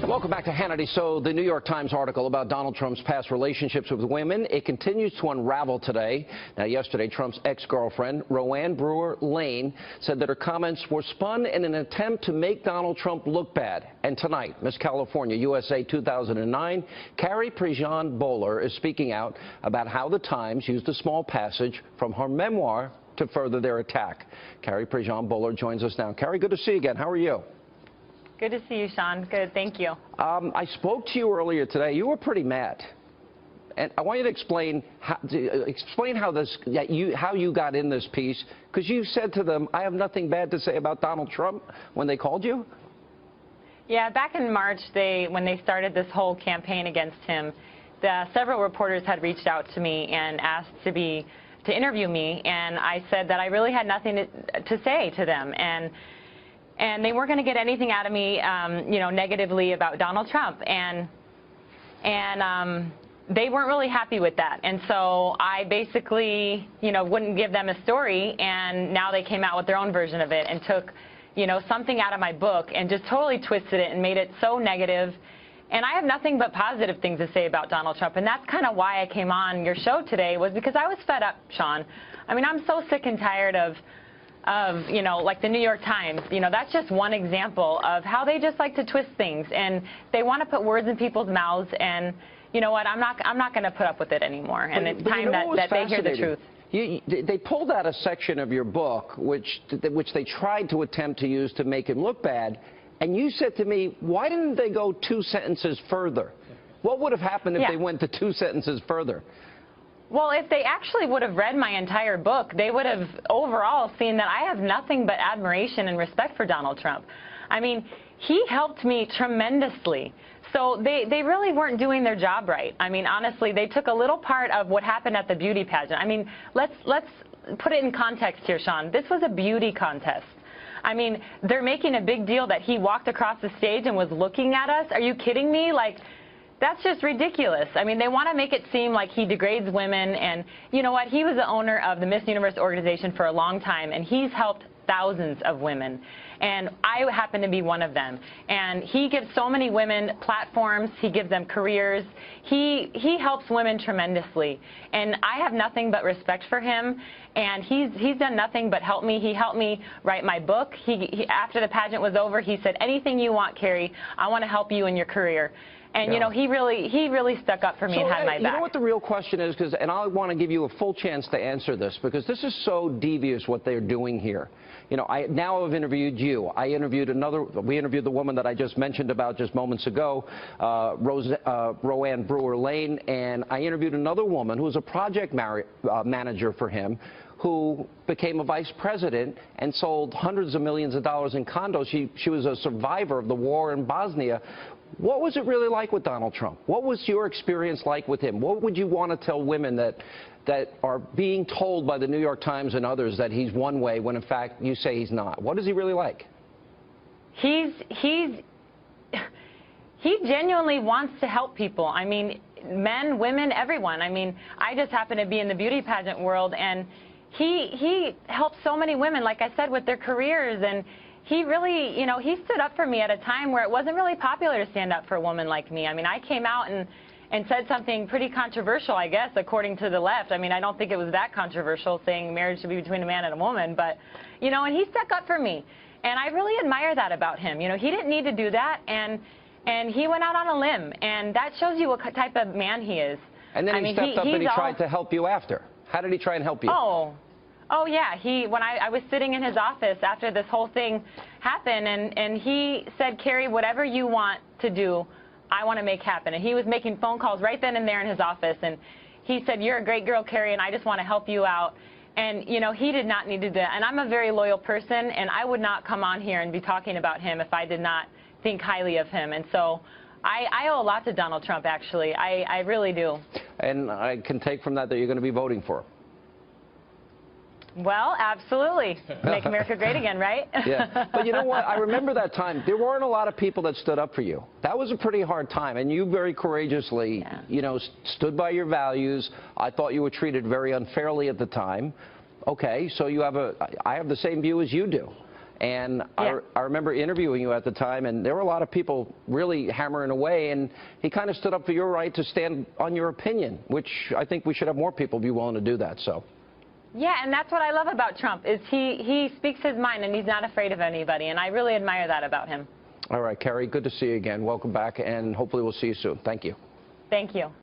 Welcome back to Hannity. So the New York Times article about Donald Trump's past relationships with women, it continues to unravel today. Now, yesterday, Trump's ex-girlfriend, Roanne Brewer Lane, said that her comments were spun in an attempt to make Donald Trump look bad. And tonight, Miss California USA 2009, Carrie Prejean Bowler is speaking out about how the Times used a small passage from her memoir to further their attack. Carrie Prejean Bowler joins us now. Carrie, good to see you again. How are you? Good to see you, Sean. Good, thank you. I spoke to you earlier today. You were pretty mad, and I want you to explain how you got in this piece, because you said to them, "I have nothing bad to say about Donald Trump," when they called you. Yeah, back in March, when they started this whole campaign against him, several reporters had reached out to me and asked to interview me, and I said that I really had nothing to say to them, and they weren't going to get anything out of me, negatively about Donald Trump, and they weren't really happy with that. And so I basically, wouldn't give them a story, and now they came out with their own version of it and took, something out of my book and just totally twisted it and made it so negative. And I have nothing but positive things to say about Donald Trump, and that's kind of why I came on your show today, was because I was fed up, Sean. I mean, I'm so sick and tired of like the New York Times, that's just one example of how they just like to twist things, and they want to put words in people's mouths, and you know what, I'm not going to put up with it anymore, and it's time that they hear the truth. They pulled out a section of your book which they tried to attempt to use to make him look bad, and you said to me, why didn't they go 2 sentences further? What would have happened if they went to 2 sentences further? Well, if they actually would have read my entire book, they would have overall seen that I have nothing but admiration and respect for Donald Trump. I mean, he helped me tremendously. So they really weren't doing their job right. I mean, honestly, they took a little part of what happened at the beauty pageant. I mean, let's put it in context here, Sean. This was a beauty contest. I mean, they're making a big deal that he walked across the stage and was looking at us. Are you kidding me? Like, that's just ridiculous. I mean, they want to make it seem like he degrades women, and you know what? He was the owner of the Miss Universe organization for a long time, and he's helped thousands of women, and I happen to be one of them. And he gives so many women platforms. He gives them careers. He helps women tremendously, and I have nothing but respect for him. And he's done nothing but help me. He helped me write my book. After the pageant was over, he said, "Anything you want, Carrie. I want to help you in your career." And, he really stuck up for me and had my back. You know what the real question is? And I want to give you a full chance to answer this, because this is so devious what they're doing here. Now I've interviewed you. We interviewed the woman that I just mentioned about just moments ago, Roanne Brewer Lane, and I interviewed another woman who was a project manager for him, who became a vice president and sold hundreds of millions of dollars in condos. She was a survivor of the war in Bosnia. What was it really like with Donald Trump? What was your experience like with him? What would you want to tell women that are being told by the New York Times and others that he's one way when in fact you say he's not? What is he really like? He genuinely wants to help people. I mean, men, women, everyone. I mean, I just happen to be in the beauty pageant world, and he helps so many women, like I said, with their careers, and he really, he stood up for me at a time where it wasn't really popular to stand up for a woman like me. I mean, I came out and said something pretty controversial, I guess, according to the left. I mean, I don't think it was that controversial, saying marriage should be between a man and a woman, but, and he stuck up for me. And I really admire that about him. He didn't need to do that, and he went out on a limb, and that shows you what type of man he is. And then he stepped up and he tried to help you after. How did he try and help you? Oh yeah, when I was sitting in his office after this whole thing happened, and he said, "Carrie, whatever you want to do, I want to make happen." And he was making phone calls right then and there in his office, and he said, "You're a great girl, Carrie, and I just want to help you out." And he did not need to do that. And I'm a very loyal person, and I would not come on here and be talking about him if I did not think highly of him. And so I owe a lot to Donald Trump, actually. I really do. And I can take from that you're going to be voting for him. Well, absolutely. Make America great again, right? Yeah. But you know what? I remember that time. There weren't a lot of people that stood up for you. That was a pretty hard time. And you very courageously, stood by your values. I thought you were treated very unfairly at the time. Okay, so I have the same view as you do. And Yeah. I remember interviewing you at the time, and there were a lot of people really hammering away, and he kind of stood up for your right to stand on your opinion, which I think we should have more people be willing to do that. So. Yeah, and that's what I love about Trump, is he speaks his mind, and he's not afraid of anybody, and I really admire that about him. All right, Kerry, good to see you again. Welcome back, and hopefully we'll see you soon. Thank you. Thank you.